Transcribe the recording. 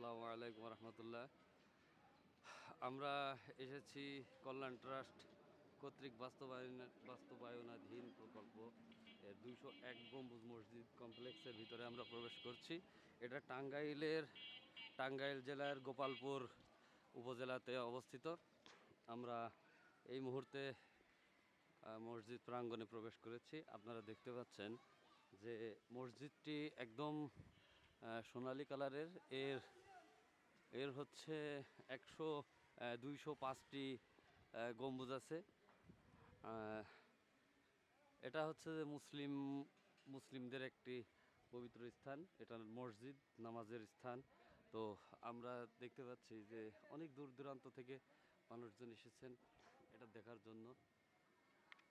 আসসালামু আলাইকুম রহমতুল্লাহ। আমরা এসেছি কল্যাণ ট্রাস্ট কর্তৃক বাস্তবায়নাধীন প্রকল্প 201 গম্বুজ মসজিদ কমপ্লেক্সের ভিতরে আমরা প্রবেশ করছি। এটা টাঙ্গাইল জেলার গোপালপুর উপজেলাতে অবস্থিত। আমরা এই মুহূর্তে মসজিদ প্রাঙ্গণে প্রবেশ করেছি। আপনারা দেখতে পাচ্ছেন যে মসজিদটি একদম সোনালী কালারের। এর হচ্ছে 205টি গম্বুজ আছে। এটা হচ্ছে মুসলিমদের একটি পবিত্র স্থান। এটা মসজিদ, নামাজের স্থান। তো আমরা দেখতে পাচ্ছি যে অনেক দূর দূরান্ত থেকে মানুষজন এসেছেন এটা দেখার জন্য।